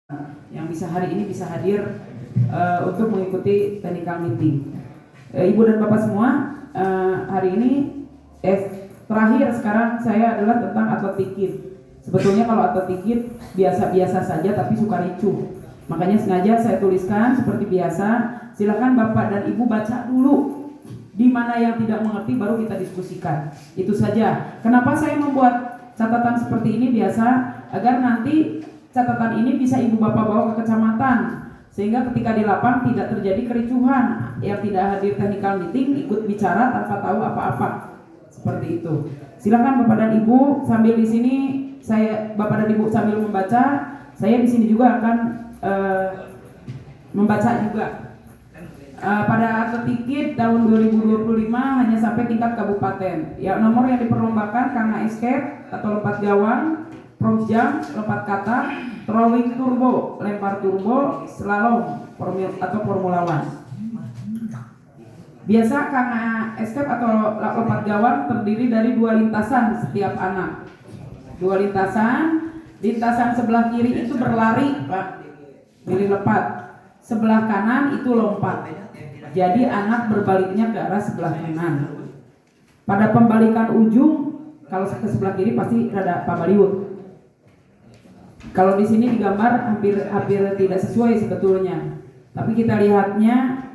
yang bisa hari ini bisa hadir untuk mengikuti technical meeting. Ibu dan Bapak semua, hari ini terakhir sekarang saya adalah tentang atletik kit. Sebetulnya kalau atletik kit biasa-biasa saja tapi suka ricuh. Makanya sengaja saya tuliskan seperti biasa. Silakan Bapak dan Ibu baca dulu. Di mana yang tidak mengerti baru kita diskusikan. Itu saja. Kenapa saya membuat catatan seperti ini biasa agar nanti catatan ini bisa ibu bapak bawa ke kecamatan sehingga ketika di lapang tidak terjadi kericuhan, yang tidak hadir technical meeting ikut bicara tanpa tahu apa-apa, seperti itu. Silakan bapak dan ibu sambil di sini bapak dan ibu sambil membaca, saya di sini juga akan membaca juga. Pada atletik kit tahun 2025 hanya sampai tingkat kabupaten. Ya, nomor yang diperlombakan karena escape atau lompat gawang, frog jump, lompat kata, throwing turbo, lempar turbo, slalom atau Formula One. Biasa karena escape atau lompat gawang terdiri dari 2 lintasan setiap anak. 2 lintasan sebelah kiri itu berlari, Pak, pilih lepat. Sebelah kanan itu lompat. Jadi anak berbaliknya ke arah sebelah kanan. Pada pembalikan ujung, kalau ke sebelah kiri pasti ada pabaliut. Kalau di sini digambar hampir tidak sesuai sebetulnya. Tapi kita lihatnya,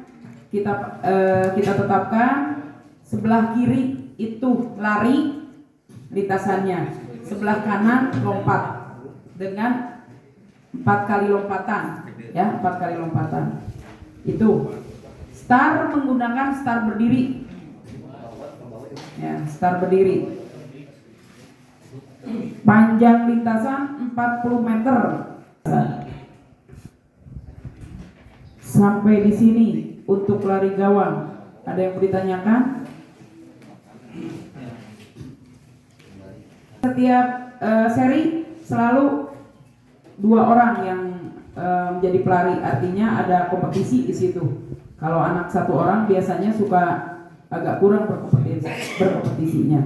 kita tetapkan sebelah kiri itu lari lintasannya, sebelah kanan lompat dengan 4 kali lompatan, ya 4 kali lompatan. Itu start menggunakan start berdiri, ya start berdiri. Panjang lintasan 40 meter. Sampai di sini untuk lari gawang. Ada yang ditanyakan? Setiap seri selalu 2 orang yang menjadi pelari, artinya ada kompetisi di situ. Kalau anak 1 orang biasanya suka agak kurang berkompetisinya.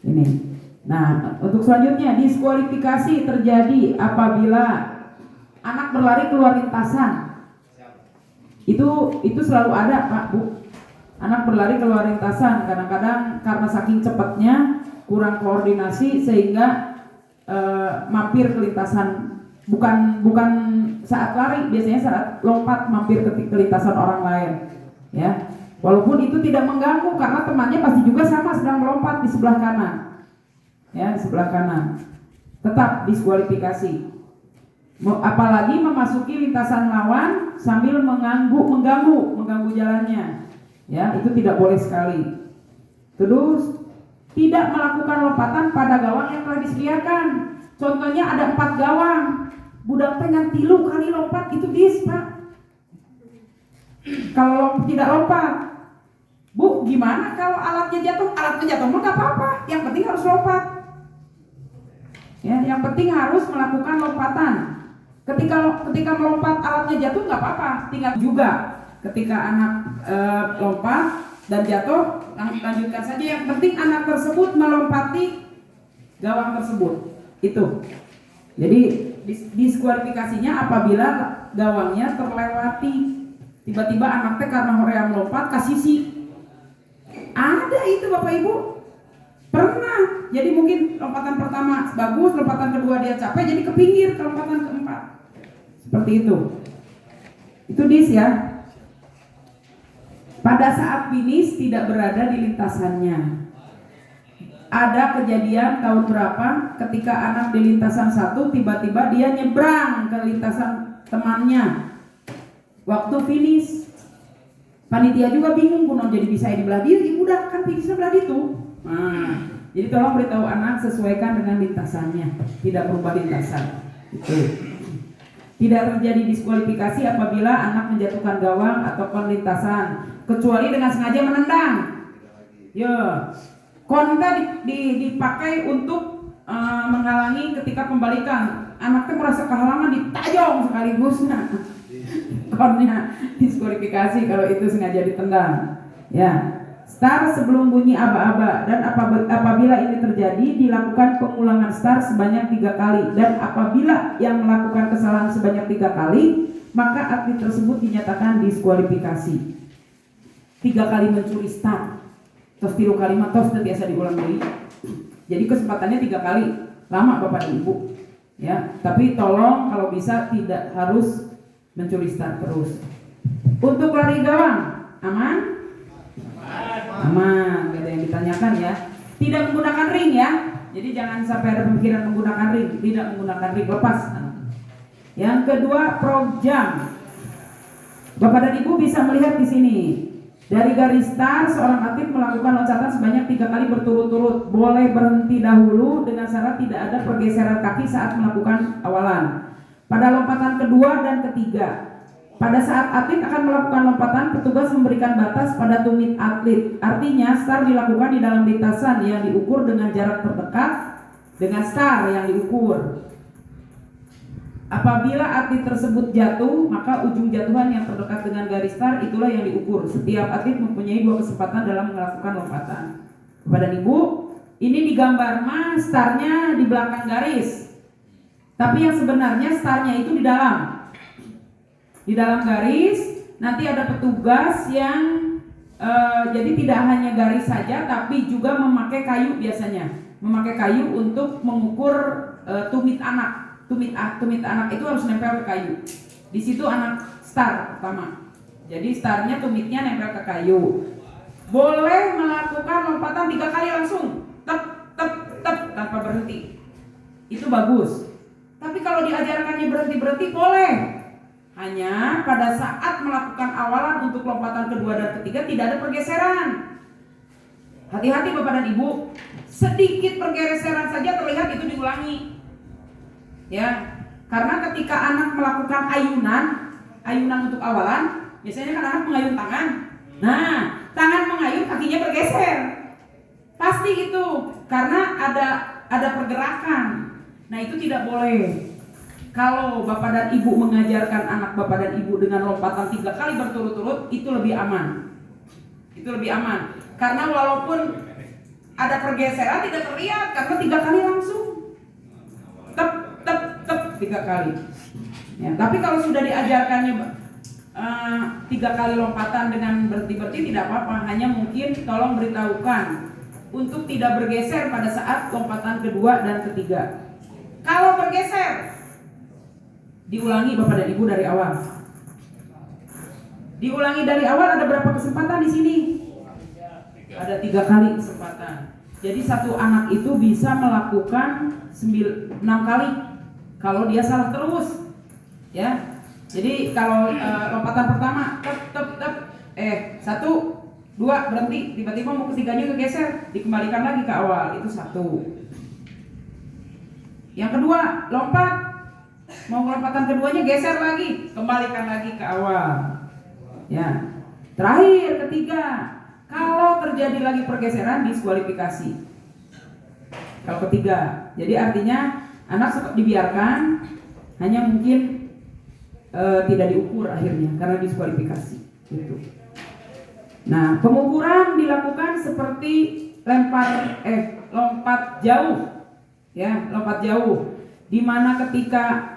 Ini. Nah, untuk selanjutnya diskualifikasi terjadi apabila anak berlari keluar lintasan. Itu selalu ada, Pak, Bu. Anak berlari keluar lintasan, kadang-kadang karena saking cepatnya kurang koordinasi sehingga mampir ke lintasan. Bukan saat lari, biasanya saat lompat mampir ke lintasan orang lain, ya. Walaupun itu tidak mengganggu karena temannya pasti juga sama sedang melompat di sebelah kanan. Ya, di sebelah kanan. Tetap diskualifikasi. Apalagi memasuki lintasan lawan sambil mengganggu jalannya. Ya, itu tidak boleh sekali. Terus tidak melakukan lompatan pada gawang yang telah disediakan. Contohnya ada 4 gawang. Budak pengen 3 kali lompat itu dis, Pak. Kalau tidak lompat, Bu, gimana kalau alatnya jatuh? Alatnya jatuh mah nggak apa-apa. Yang penting harus lompat. Ya, yang penting harus melakukan lompatan. Ketika melompat alatnya jatuh nggak apa-apa. Tinggal juga ketika anak lompat dan jatuh, lanjutkan saja. Yang penting anak tersebut melompati gawang tersebut. Itu. Jadi diskualifikasinya apabila gawangnya terlewati. Tiba-tiba anak teh karena hoream lompat ke sisi. Ada itu Bapak Ibu. Pernah. Jadi mungkin lompatan pertama bagus, lompatan kedua dia capek jadi ke pinggir ke lompatan keempat. Seperti itu. Itu dis ya. Pada saat finish tidak berada di lintasannya. Ada kejadian tahun berapa ketika anak di lintasan 1 tiba-tiba dia nyebrang ke lintasan temannya. Waktu finish panitia juga bingung kuno jadi bisa di belah dia, ibu udah kan finishnya belah itu. Nah, jadi tolong beritahu anak sesuaikan dengan lintasannya, tidak berubah lintasan. Itu. Tidak terjadi diskualifikasi apabila anak menjatuhkan gawang atau lintasan, kecuali dengan sengaja menendang. Ya. Konta dipakai untuk menghalangi ketika pembalikan. Anaknya merasa kehalangan ditajong sekaligus. Nah, konnya diskualifikasi kalau itu sengaja ditendang. Ya, start sebelum bunyi aba-aba, dan apabila ini terjadi dilakukan pengulangan start sebanyak 3 kali, dan apabila yang melakukan kesalahan sebanyak 3 kali maka atlet tersebut dinyatakan diskualifikasi. 3 kali mencuri start, terus 3 kali terus biasa diulang lagi. Jadi kesempatannya 3 kali, lama Bapak dan Ibu. Ya, tapi tolong kalau bisa tidak harus mencuri start terus. Untuk lari gawang, aman? Aman, gak ada yang ditanyakan ya. Tidak menggunakan ring ya. Jadi jangan sampai ada pemikiran menggunakan ring, tidak menggunakan ring, lepas. Yang kedua, program. Bapak dan Ibu bisa melihat di sini. Dari garis start, seorang atlet melakukan loncatan sebanyak 3 kali berturut-turut. Boleh berhenti dahulu dengan syarat tidak ada pergeseran kaki saat melakukan awalan. Pada lompatan kedua dan ketiga, pada saat atlet akan melakukan lompatan, petugas memberikan batas pada tumit atlet. Artinya, start dilakukan di dalam lintasan yang diukur dengan jarak terdekat dengan start yang diukur. Apabila atlet tersebut jatuh, maka ujung jatuhan yang terdekat dengan garis start itulah yang diukur. Setiap atlet mempunyai 2 kesempatan dalam melakukan lompatan. Bapak dan Ibu, ini digambar startnya di belakang garis. Tapi yang sebenarnya startnya itu di dalam. Di dalam garis, nanti ada petugas yang jadi tidak hanya garis saja, tapi juga memakai kayu biasanya. Memakai kayu untuk mengukur tumit anak. Tumit anak itu harus nempel ke kayu. Di situ anak start pertama. Jadi startnya tumitnya nempel ke kayu. Boleh melakukan lompatan 3 kali langsung, tep tanpa berhenti. Itu bagus. Tapi kalau diajarkannya berhenti boleh. Hanya pada saat melakukan awalan untuk lompatan kedua dan ketiga tidak ada pergeseran. Hati-hati Bapak dan Ibu. Sedikit pergeseran saja terlihat itu diulangi. Ya, karena ketika anak melakukan ayunan untuk awalan, biasanya kan anak mengayun tangan. Nah, tangan mengayun, kakinya bergeser. Pasti itu, karena ada pergerakan. Nah, itu tidak boleh. Kalau Bapak dan Ibu mengajarkan anak Bapak dan Ibu dengan lompatan 3 kali berturut-turut, itu lebih aman. Itu lebih aman. Karena walaupun ada pergeseran tidak terlihat karena 3 kali langsung. Tep 3 kali. Ya, tapi kalau sudah diajarkannya 3 kali lompatan dengan berhenti tidak apa-apa. Hanya mungkin tolong beritahukan untuk tidak bergeser pada saat lompatan kedua dan ketiga. Kalau bergeser, diulangi Bapak dan Ibu dari awal. Diulangi dari awal, ada berapa kesempatan di sini? Ada 3 kali kesempatan. Jadi satu anak itu bisa melakukan 6 kali kalau dia salah terus. Ya. Jadi kalau lompatan pertama 1, 2 berhenti, tiba-tiba mau ketiganya kegeser, dikembalikan lagi ke awal, itu 1. Yang kedua, lompat, mau lompatan keduanya geser lagi, kembalikan lagi ke awal. Ya. Terakhir, ketiga, kalau terjadi lagi pergeseran, diskualifikasi. Kalau ketiga, jadi artinya anak dibiarkan, hanya mungkin tidak diukur akhirnya karena diskualifikasi. Gitu. Nah, pengukuran dilakukan seperti lompat jauh, ya, lompat jauh, di mana ketika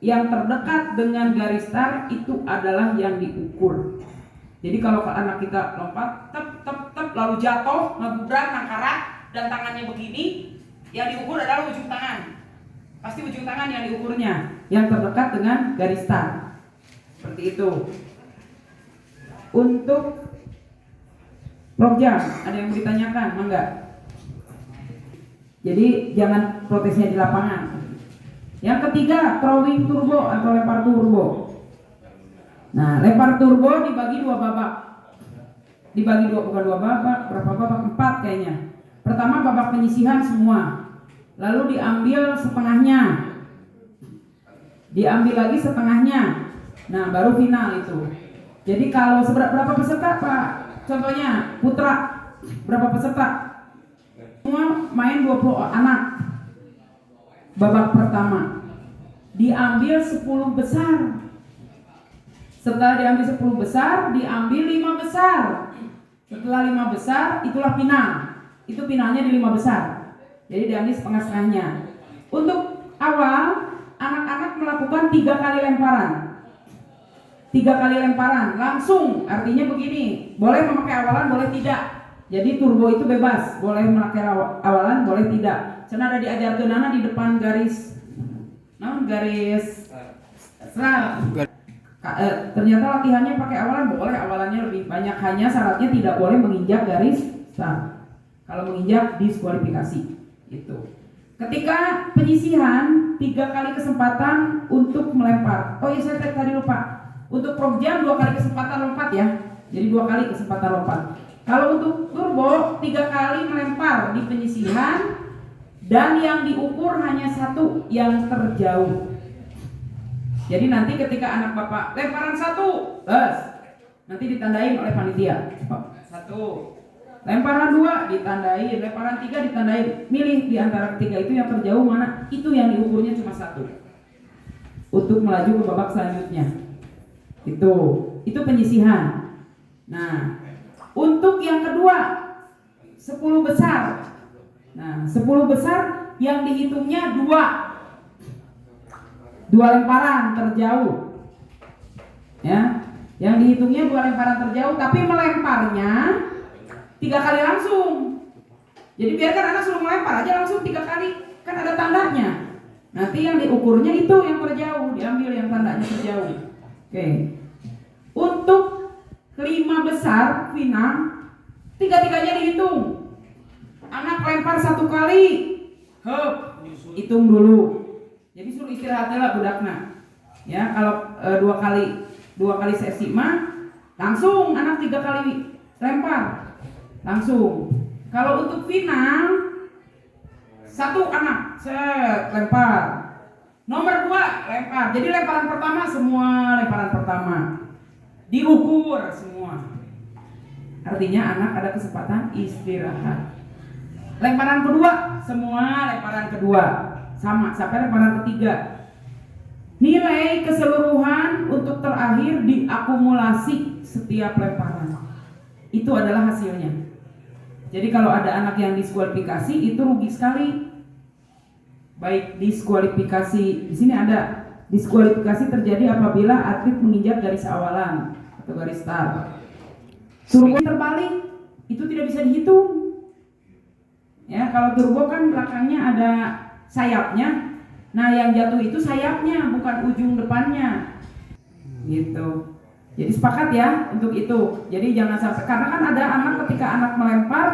yang terdekat dengan garis start itu adalah yang diukur. Jadi kalau anak kita lompat, lalu jatuh, ngegubrak, nangkarak, dan tangannya begini, yang diukur adalah ujung tangan. Pasti ujung tangan yang diukurnya, yang terdekat dengan garis start. Seperti itu. Untuk program, ada yang mau ditanyakan? Enggak? Jadi jangan protesnya di lapangan. Yang ketiga, throwing turbo atau lempar turbo. Nah, lempar turbo dibagi 2 babak. Bukan 2 babak, berapa babak? 4 kayaknya. Pertama babak penyisihan semua. Lalu diambil setengahnya. Diambil lagi setengahnya. Nah, baru final itu. Jadi kalau berapa peserta, Pak? Contohnya putra, berapa peserta? Semua main 20 anak. Babak pertama. Diambil 10 besar. Setelah diambil 10 besar, diambil 5 besar. Setelah 5 besar, itulah final. Itu finalnya di 5 besar. Jadi diambil setengah-setengahnya. Untuk awal, anak-anak melakukan 3 kali lemparan. 3 kali lemparan langsung, artinya begini, boleh memakai awalan, boleh tidak. Jadi turbo itu bebas, boleh memakai awalan, boleh tidak. Karena ada diajarkeun anak di depan garis serat. Ternyata latihannya pakai awalan, boleh awalannya lebih banyak, hanya syaratnya tidak boleh menginjak garis start. Kalau menginjak diskualifikasi. Itu. Ketika penyisihan 3 kali kesempatan untuk melempar. Oh iya, saya tadi lupa. Untuk program 2 kali kesempatan lompat ya. Jadi 2 kali kesempatan lompat. Kalau untuk turbo 3 kali melempar di penyisihan dan yang diukur hanya 1 yang terjauh. Jadi nanti ketika anak bapak lemparan 1, nanti ditandain oleh panitia. 1. Lemparan 2 ditandain, lemparan 3 ditandain. Milih di antara ketiga itu yang terjauh mana? Itu yang diukurnya cuma 1. Untuk melaju ke babak selanjutnya. Itu penyisihan. Nah, untuk yang kedua 10 besar. Nah, 10 besar yang dihitungnya 2 lemparan terjauh. Ya, yang dihitungnya 2 lemparan terjauh, tapi melemparnya 3 kali langsung. Jadi biarkan anak suruh melempar aja langsung 3 kali, kan ada tandanya. Nanti yang diukurnya itu yang terjauh, diambil yang tandanya terjauh. Oke. Untuk 5 besar final, 3-3-nya dihitung. Anak lempar 1 kali, hitung dulu. Jadi suruh istirahat lah budakna. Ya, kalau 2 kali sesi mah langsung anak 3 kali lempar. Langsung. Kalau untuk final 1 anak lempar. Nomor 2 lempar. Jadi lemparan pertama semua lemparan pertama diukur semua. Artinya anak ada kesempatan istirahat. Lemparan kedua semua lemparan kedua sama sampai lemparan ketiga. Nilai keseluruhan untuk terakhir diakumulasi setiap lemparan. Itu adalah hasilnya. Jadi kalau ada anak yang diskualifikasi itu rugi sekali. Baik diskualifikasi, di sini ada diskualifikasi terjadi apabila atlet menginjak garis awalan atau garis start. Turbo terbalik itu tidak bisa dihitung. Ya, kalau turbo kan belakangnya ada sayapnya. Nah, yang jatuh itu sayapnya, bukan ujung depannya. Gitu. Jadi sepakat ya untuk itu. Jadi jangan sampai, karena kan ada anak ketika anak melempar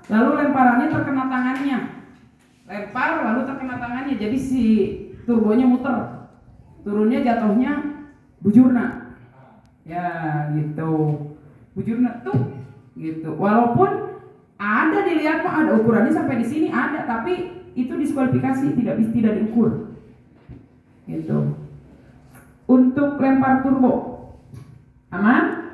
lalu lemparannya terkena tangannya. Lempar lalu terkena tangannya, jadi si turbonya muter, turunnya jatuhnya bujurna, ya gitu, bujurna tuh, gitu. Walaupun ada dilihat mah ada ukurannya sampai di sini ada, tapi itu diskualifikasi, tidak diukur, gitu. Untuk lempar turbo, aman?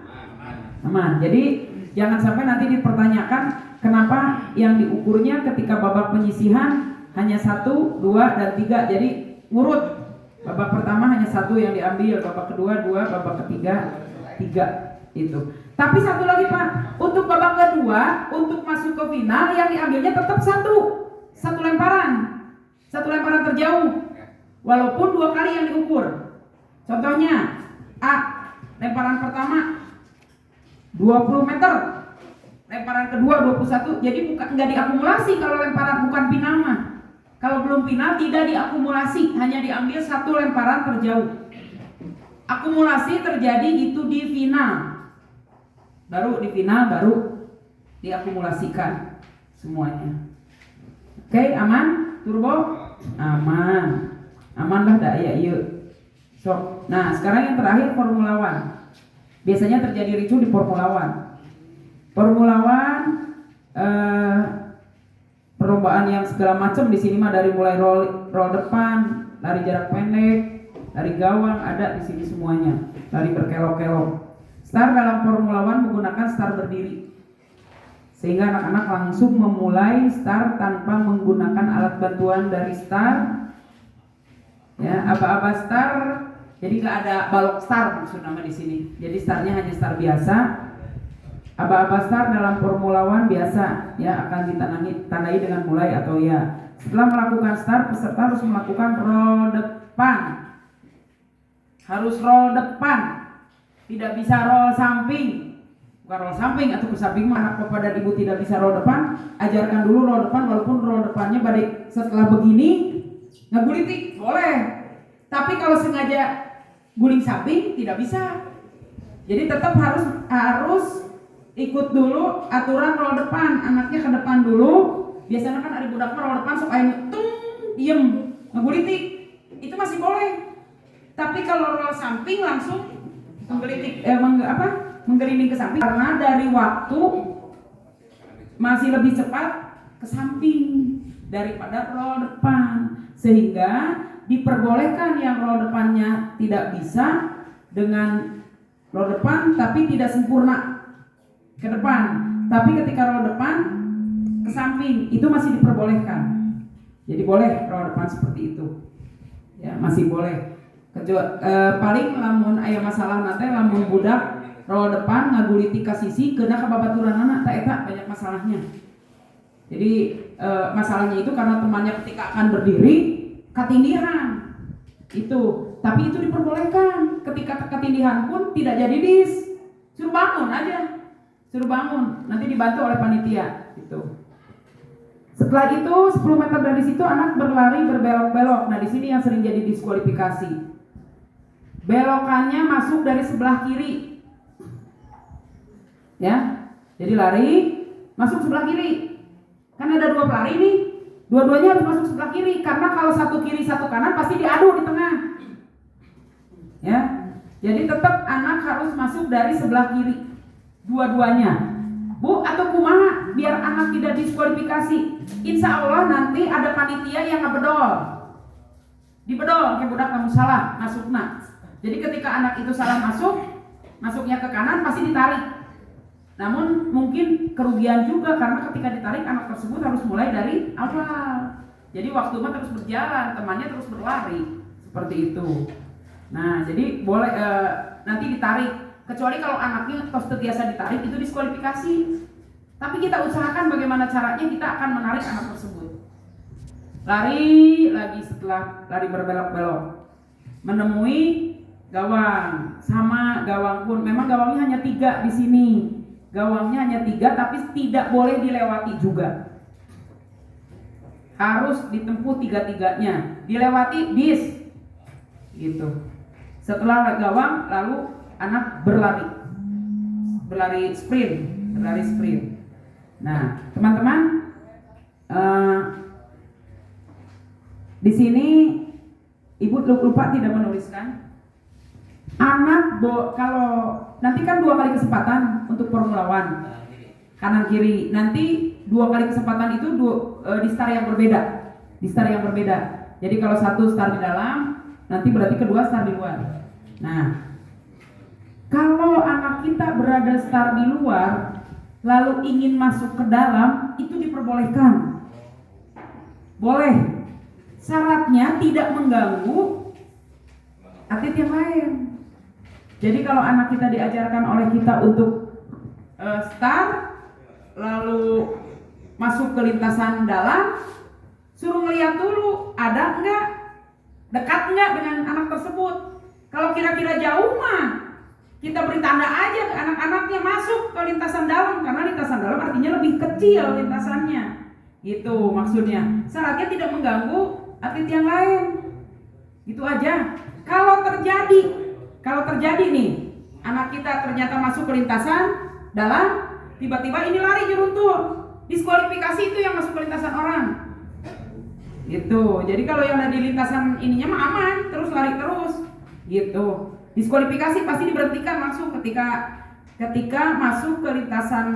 Aman. Jadi jangan sampai nanti dipertanyakan kenapa yang diukurnya ketika babak penyisihan hanya 1, 2, dan 3. Jadi urut. Babak pertama hanya 1 yang diambil, babak kedua 2, babak ketiga 3. Itu. Tapi satu lagi Pak, untuk babak kedua, untuk masuk ke final yang diambilnya tetap 1 lemparan. 1 lemparan terjauh. Walaupun 2 kali yang diukur. Contohnya A, lemparan pertama 20 meter. Lemparan kedua 21, jadi nggak diakumulasi kalau lemparan bukan final mah. Kalau belum final tidak diakumulasi, hanya diambil 1 lemparan terjauh. Akumulasi terjadi itu di final. Baru di final baru diakumulasikan semuanya. Oke, aman? Turbo? Aman. Aman lah daya ieu. So, nah sekarang yang terakhir Formula One. Biasanya terjadi ricu di Formula One. Formula One perlombaan yang segala macam di sini mah dari mulai roll depan, lari jarak pendek, lari gawang ada di sini semuanya, lari berkelok-kelok. Start dalam Formula One menggunakan start berdiri, sehingga anak-anak langsung memulai start tanpa menggunakan alat bantuan dari start. Ya, aba-aba start, jadi nggak ada balok start maksud nama di sini. Jadi startnya hanya start biasa. Aba-aba start dalam Formula One biasa ya akan ditandai dengan mulai atau ya. Setelah melakukan start, peserta harus melakukan roll depan. Harus roll depan. Tidak bisa roll samping. Bukan roll samping atau ke samping mah anak bapak dan ibu tidak bisa roll depan, ajarkan dulu roll depan walaupun roll depannya balik setelah begini ngegulitik boleh. Tapi kalau sengaja guling samping tidak bisa. Jadi tetap harus ikut dulu aturan roll depan, anaknya ke depan dulu. Biasanya kan ada budak roll depan sok aya tung diem ngegulitik. Itu masih boleh. Tapi kalau roll samping langsung menggelinding ke samping karena dari waktu masih lebih cepat ke samping daripada roll depan. Sehingga diperbolehkan yang roll depannya tidak bisa dengan roll depan tapi tidak sempurna ke depan, tapi ketika roll depan ke samping itu masih diperbolehkan. Jadi boleh roll depan seperti itu ya, masih boleh. Paling lamun aya masalah nanti lamun budak roll depan ngaguliti ka sisi kena ka babaturan anak tak eta banyak masalahnya. Jadi masalahnya itu karena temannya ketika akan berdiri ketindihan itu, tapi itu diperbolehkan. Ketika ketindihan pun tidak jadi suruh bangun aja. Suruh bangun, nanti dibantu oleh panitia gitu. Setelah itu 10 meter dari situ anak berlari berbelok-belok. Nah di sini yang sering jadi diskualifikasi. Belokannya masuk dari sebelah kiri. Ya. Jadi lari masuk sebelah kiri. Kan ada 2 pelari nih. Dua-duanya harus masuk sebelah kiri karena kalau satu kiri satu kanan pasti diadu di tengah. Ya. Jadi tetap anak harus masuk dari sebelah kiri. Dua-duanya. Bu atau kumaha biar anak tidak diskualifikasi. Insya Allah nanti ada panitia yang ngebedol. Dibedol ke budak kamu salah masukna. Jadi ketika anak itu salah masuknya ke kanan pasti ditarik. Namun mungkin kerugian juga karena ketika ditarik anak tersebut harus mulai dari awal. Jadi waktu mah terus berjalan, temannya terus berlari seperti itu. Nah jadi boleh nanti ditarik. Kecuali kalau anaknya terus terbiasa ditarik itu diskualifikasi. Tapi kita usahakan bagaimana caranya kita akan menarik anak tersebut. Lari lagi setelah lari berbelok-belok menemui gawang, sama gawang pun memang gawangnya hanya 3 di sini. Gawangnya hanya 3 tapi tidak boleh dilewati juga. Harus ditempuh 3-3-nya. Dilewati gitu. Setelah gawang lalu anak berlari sprint. Nah, teman-teman, di sini ibu lupa tidak menuliskan. Anak kalau nanti kan 2 kali kesempatan untuk Formula One, kanan kiri. Nanti 2 kali kesempatan itu di start yang berbeda. Jadi kalau satu start di dalam, nanti berarti kedua start di luar. Nah, kalau anak kita berada start di luar, lalu ingin masuk ke dalam, itu diperbolehkan. Boleh. Syaratnya tidak mengganggu atlet yang lain. Jadi kalau anak kita diajarkan oleh kita untuk start, lalu masuk ke lintasan dalam, suruh ngeliat dulu, ada enggak, dekat enggak dengan anak tersebut. Kalau kira-kira jauh mah, kita beri tanda aja ke anak-anaknya masuk ke lintasan dalam, karena lintasan dalam artinya lebih kecil lintasannya. Gitu maksudnya. Syaratnya tidak mengganggu atlet yang lain. Gitu aja. Kalau terjadi nih, anak kita ternyata masuk ke lintasan dalam, tiba-tiba ini lari nyeruntur. Diskualifikasi itu yang masuk ke lintasan orang. Gitu. Jadi kalau yang ada di lintasan ininya mah aman, terus lari terus. Gitu. Diskualifikasi pasti diberhentikan langsung ketika masuk ke lintasan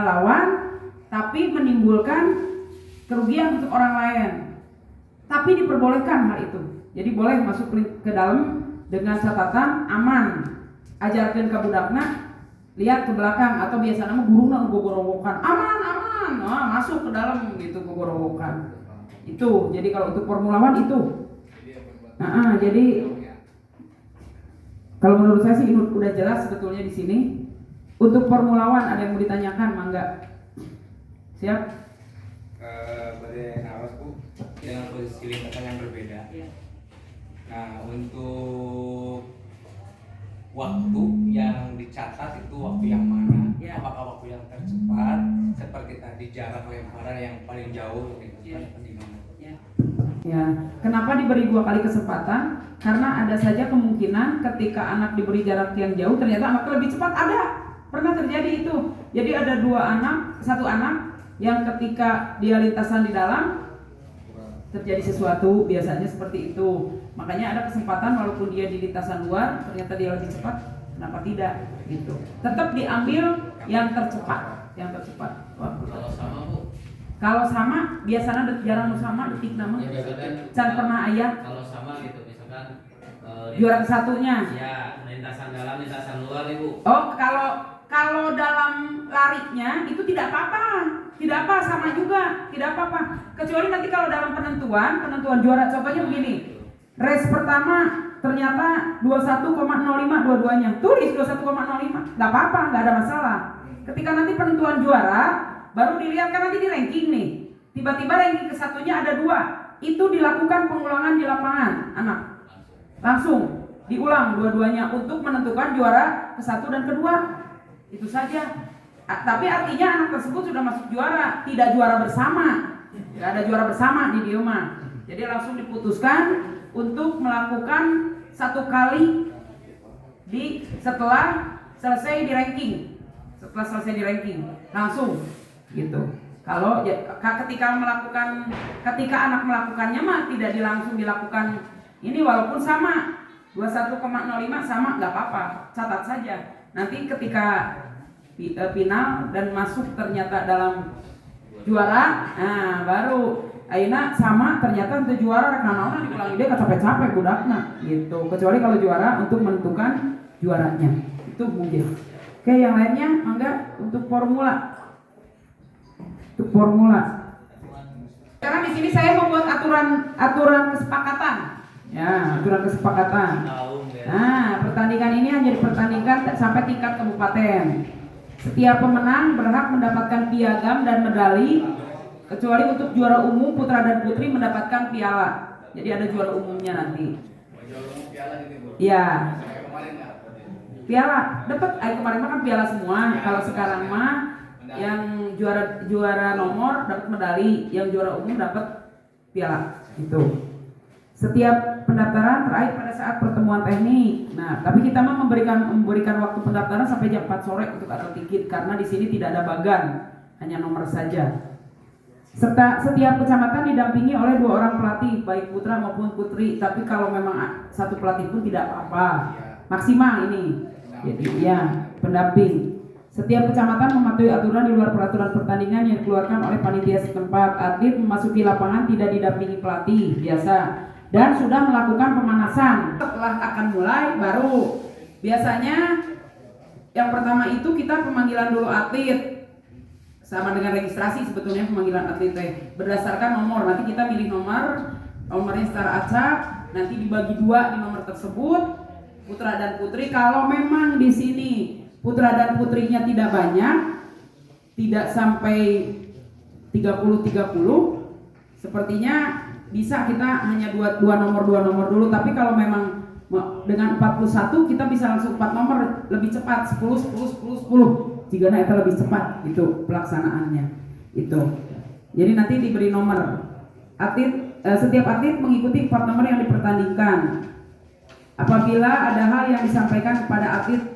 lawan, tapi menimbulkan kerugian untuk orang lain. Tapi diperbolehkan hal itu. Jadi boleh masuk ke dalam dengan catatan aman. Ajarkan ke budakna, lihat ke belakang atau biasanya mah guruna gogorowokan. Aman. Nah, masuk ke dalam gitu gogorowokan. Itu. Jadi kalau untuk Formula One itu. Jadi kalau menurut saya sih udah jelas sebetulnya di sini. Untuk Formula One ada yang mau ditanyakan, Mangga? Siap? Pada awas Bu, dengan posisi lintasan yang berbeda. Nah, untuk waktu yang dicatat itu waktu yang mana? Apakah waktu yang tercepat seperti tadi jarak lemparan yang paling jauh gitu kan? Ya, kenapa diberi 2 kali kesempatan? Karena ada saja kemungkinan ketika anak diberi jarak yang jauh ternyata anaknya lebih cepat. Ada, pernah terjadi itu. Jadi ada 2 anak, 1 anak yang ketika dia lintasan di dalam terjadi sesuatu, biasanya seperti itu. Makanya ada kesempatan walaupun dia di lintasan luar ternyata dia lebih cepat, kenapa tidak gitu. Tetap diambil yang tercepat, Kalau sama Bu? Kalau sama biasanya jarang sama detik nama. Ya, Can pernah ayah. Kalau sama gitu misalkan Juara satunya. Ya, lintasan dalam, lintasan luar Ibu. Oh, kalau dalam larinya itu tidak apa-apa. Tidak apa, sama juga, tidak apa-apa. Kecuali nanti kalau dalam penentuan juara, contohnya begini. Race pertama ternyata 21,05 dua-duanya. Tulis 21,05. Enggak apa-apa, enggak ada masalah. Ketika nanti penentuan juara, baru dilihat kan nanti di ranking nih. Tiba-tiba ranking kesatunya ada 2. Itu dilakukan pengulangan di lapangan, anak. Langsung diulang dua-duanya untuk menentukan juara ke-1 dan ke-2. Itu saja. Tapi artinya anak tersebut sudah masuk juara, tidak juara bersama. Tidak ada juara bersama di Dioma. Jadi langsung diputuskan untuk melakukan 1 kali setelah selesai di ranking. Setelah selesai di ranking, langsung gitu. Kalau ketika anak melakukannya mah tidak langsung dilakukan ini walaupun sama 21,05 sama nggak apa-apa, catat saja. Nanti ketika final dan masuk ternyata dalam juara, nah baru ayeuna sama ternyata untuk juara karena diulangi dia capek-capek budakna gitu. Kecuali kalau juara untuk menentukan juaranya itu mungkin. Oke, yang lainnya mangga untuk formula. Karena di sini saya membuat aturan kesepakatan. Ya, aturan kesepakatan. Nah, pertandingan ini hanya dipertandingkan sampai tingkat kabupaten. Setiap pemenang berhak mendapatkan piagam dan medali, kecuali untuk juara umum putra dan putri mendapatkan piala. Jadi ada juara umumnya nanti. Iya. Piala dapat. Kemarin mah kan piala semua. Kalau sekarang mah yang juara nomor dapat medali, yang juara umum dapat piala. Itu. Setiap pendaftaran terakhir pada saat pertemuan teknik. Nah, tapi kita mah memberikan waktu pendaftaran sampai jam 4 sore untuk atletik karena di sini tidak ada bagan, hanya nomor saja. Serta setiap kecamatan didampingi oleh 2 orang pelatih, baik putra maupun putri. Tapi kalau memang 1 pelatih pun tidak apa-apa, maksimal ini. Jadi ya pendamping. Setiap kecamatan mematuhi aturan di luar peraturan pertandingan yang dikeluarkan oleh panitia setempat. Atlet memasuki lapangan tidak didampingi pelatih biasa dan sudah melakukan pemanasan. Setelah akan mulai baru biasanya yang pertama itu kita pemanggilan dulu atlet. Sama dengan registrasi sebetulnya pemanggilan atlet berdasarkan nomor. Nanti kita milih nomornya secara acak, nanti dibagi 2 di nomor tersebut, putra dan putri. Kalau memang di sini putra dan putrinya tidak banyak, tidak sampai 30-30, sepertinya bisa kita hanya dua nomor dulu. Tapi kalau memang dengan 41 kita bisa langsung 4 nomor lebih cepat, 10 jika itu lebih cepat itu pelaksanaannya itu. Jadi nanti diberi nomor setiap atlet mengikuti 4 nomor yang dipertandingkan. Apabila ada hal yang disampaikan kepada atlet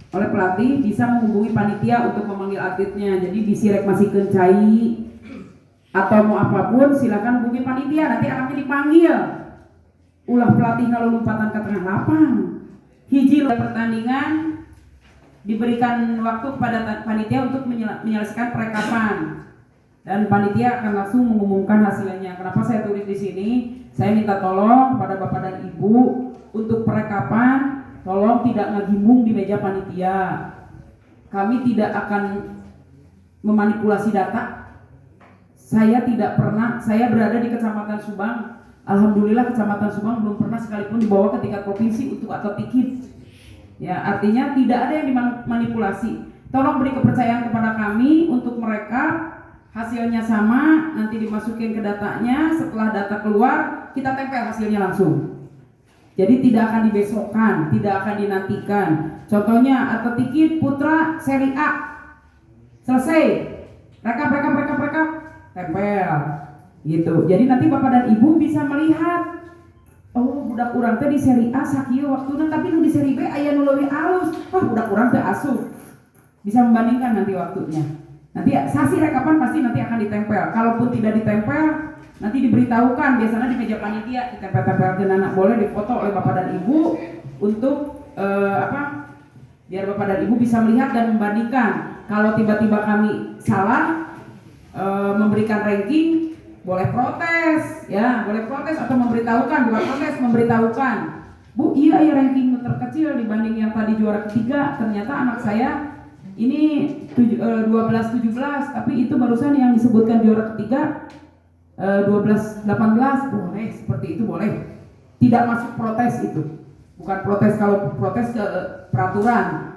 oleh pelatih, bisa menghubungi panitia untuk memanggil atletnya. Jadi disirek masih kencai atau mau apapun silakan hubungi panitia, nanti anaknya dipanggil. Ulah pelatih lalu lompatan ke tengah lapang. Hiji pertandingan diberikan waktu kepada panitia untuk menyelesaikan perekapan dan panitia akan langsung mengumumkan hasilnya. Kenapa saya tulis di sini? Saya minta tolong pada bapak dan ibu untuk perekapan, tolong tidak ngagimbung di meja panitia. Kami tidak akan memanipulasi data. Saya berada di Kecamatan Subang. Alhamdulillah Kecamatan Subang belum pernah sekalipun dibawa ke tingkat provinsi untuk atletik. Ya, artinya tidak ada yang dimanipulasi. Tolong beri kepercayaan kepada kami untuk mereka, hasilnya sama, nanti dimasukin ke datanya, setelah data keluar, kita tempel hasilnya langsung. Jadi tidak akan dibesokkan, tidak akan dinantikan. Contohnya Atletik Putra seri A, selesai, rekap, tempel, gitu. Jadi nanti Bapak dan Ibu bisa melihat, oh budak urang teh di seri A sakieu waktuna, tapi nu di seri B aya nu leuwih alus. Wah budak urang teh asup. Bisa membandingkan nanti waktunya. Nanti sasi rekapan pasti nanti akan ditempel. Kalaupun tidak ditempel, nanti diberitahukan. Biasanya di meja panitia ditempel-tempel dan anak boleh difoto oleh Bapak dan Ibu untuk biar Bapak dan Ibu bisa melihat dan membandingkan. Kalau tiba-tiba kami salah memberikan ranking, boleh protes, ya, boleh protes atau memberitahukan, bukan protes, memberitahukan. Bu, iya ya ranking terkecil dibanding yang tadi juara ketiga. Ternyata anak saya ini 12-17, tapi itu barusan yang disebutkan juara ketiga 12-18, boleh, seperti itu boleh. Tidak masuk protes itu. Bukan protes, kalau protes ke peraturan.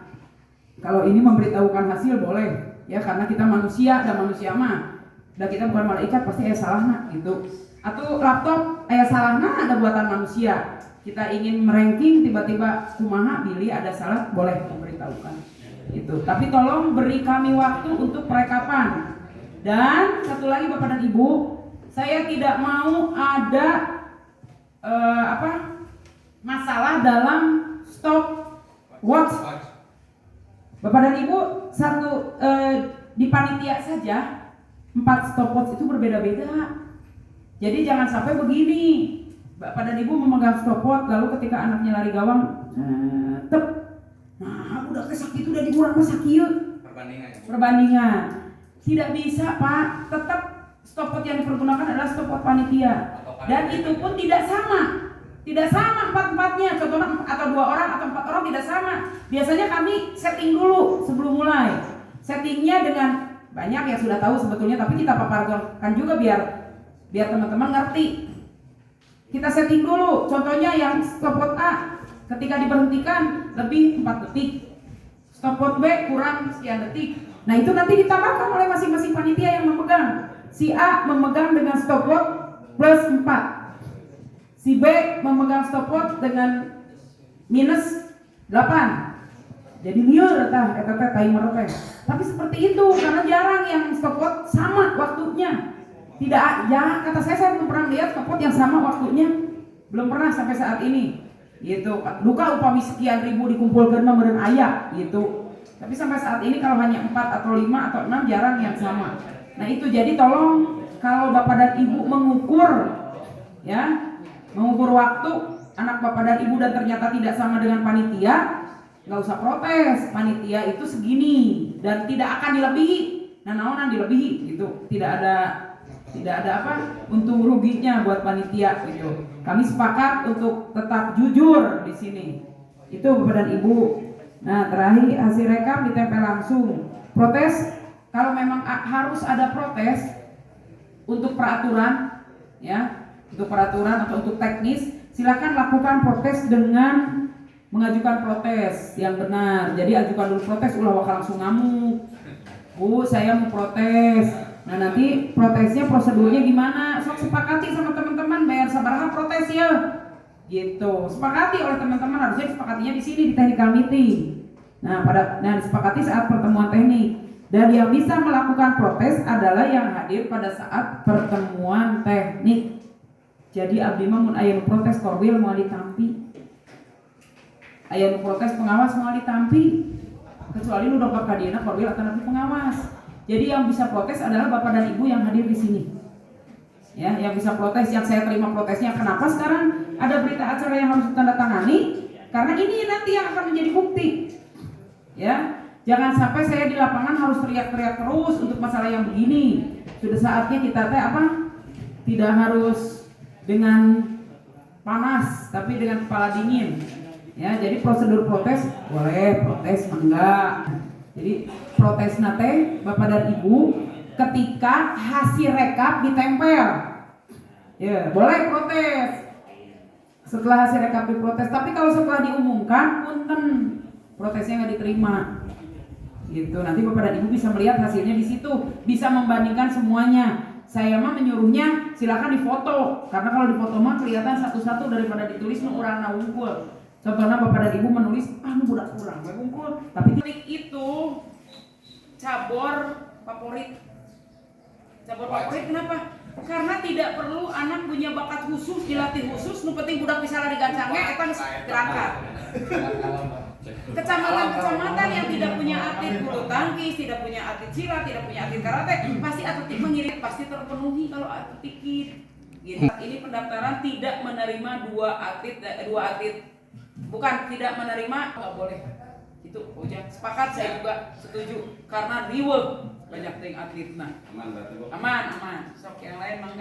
Kalau ini memberitahukan hasil boleh, ya karena kita manusia dan manusia mah. Dan kita bukan malaikat, pasti salahna gitu. Atau laptop salahna ada buatan manusia. Kita ingin meranking tiba-tiba kumaha Billy ada salah, boleh memberitahukan. Itu. Tapi tolong beri kami waktu untuk perekapan. Dan satu lagi Bapak dan Ibu, saya tidak mau ada masalah dalam stop watch. Bapak dan Ibu, di panitia saja 4 stopwatch itu berbeda-beda. Jadi jangan sampai begini, Bapak dan Ibu memegang stopwatch lalu ketika anaknya lari gawang, nah udah sakit udah dikurang sakieu. Perbandingan. Tidak bisa Pak, tetap stopwatch yang dipergunakan adalah stopwatch panitia. Dan itu pun tidak sama. Tidak sama 4-4-nya, contohnya atau 2 orang atau 4 orang tidak sama. Biasanya kami setting dulu sebelum mulai. Settingnya dengan banyak yang sudah tahu sebetulnya, tapi kita paparkan juga biar teman-teman ngerti. Kita setting dulu, contohnya yang stopwatch A ketika diberhentikan lebih 4 detik, stopwatch B kurang sekian detik. Nah itu nanti ditambahkan oleh masing-masing panitia yang memegang. Si A memegang dengan stopwatch plus 4, si B memegang stopwatch dengan minus 8. Jadi liur eta timer teh. Tapi seperti itu karena jarang yang stopwatch sama waktunya. Tidak, ya kata saya belum pernah lihat stopwatch yang sama waktunya. Belum pernah sampai saat ini. Gitu. Duka upami sekian ribu dikumpulkan meureun aya gitu. Tapi sampai saat ini kalau hanya 4 atau 5 atau 6 jarang yang sama. Nah itu jadi tolong kalau Bapak dan Ibu mengukur waktu anak Bapak dan Ibu dan ternyata tidak sama dengan panitia, nggak usah protes. Panitia itu segini dan tidak akan dilebihi. Nah naonan dilebihi gitu. Tidak ada untung ruginya buat panitia gitu. Kami sepakat untuk tetap jujur di sini. Itu Bapak dan Ibu. Nah terakhir hasil rekap ditempel langsung. Protes kalau memang harus ada protes untuk peraturan, ya, untuk peraturan atau untuk teknis, silakan lakukan protes dengan mengajukan protes yang benar. Jadi ajukan dulu protes, ulah wakal langsung ngamuk. Bu, saya mau protes. Nah nanti protesnya prosedurnya gimana? Sok sepakati sama teman-teman, bayar sabaraha protes ya. Gitu. Sepakati oleh teman-teman, harusnya disepakatinya di sini di technical meeting. Nah, disepakati saat pertemuan teknik. Dan yang bisa melakukan protes adalah yang hadir pada saat pertemuan teknik. Jadi abdi mah mun aya nu protes korwil moal ditampi. Aya nu protes pengawas moal ditampi. Kecuali nu dongkap ka dieu korwil atau nabi pengawas. Jadi yang bisa protes adalah Bapak dan Ibu yang hadir di sini. Ya, yang bisa protes, yang saya terima protesnya. Kenapa sekarang ada berita acara yang harus ditandatangani? Karena ini nanti yang akan menjadi bukti. Ya, jangan sampai saya di lapangan harus teriak-teriak terus untuk masalah yang begini. Sudah saatnya kita tidak harus dengan panas, tapi dengan kepala dingin. Ya, jadi prosedur protes boleh, protes enggak. Jadi protes nate Bapak dan Ibu ketika hasil rekap ditempel. Ya, boleh protes. Setelah hasil rekap diprotes, tapi kalau setelah diumumkan punten protesnya nggak diterima. gitu. Nanti Bapak dan Ibu bisa melihat hasilnya di situ, bisa membandingkan semuanya. Saya mah menyuruhnya silakan difoto, karena kalau difoto mah kelihatan satu-satu daripada ditulis nu urang na wungkul. Contohnya Bapak dan Ibu menulis nu budak kurang we wungkul, tapi klik itu cabor favorit. Cabor favorit kenapa? Karena tidak perlu anak punya bakat khusus, dilatih khusus, nu penting budak bisa lari gancangnya eta geus berangkat. Kecamatan-kecamatan yang tidak punya atlet bulu tangkis, tidak punya atlet silat, tidak punya atlet karate, pasti atletik mengirim, pasti terpenuhi kalau atletik gitu. Ini pendaftaran tidak menerima dua atlet, bukan tidak menerima, nggak boleh. Itu Ujang sepakat, saya juga setuju karena riweuh banyak ting atlet. Nah, aman, sok yang lain mangga.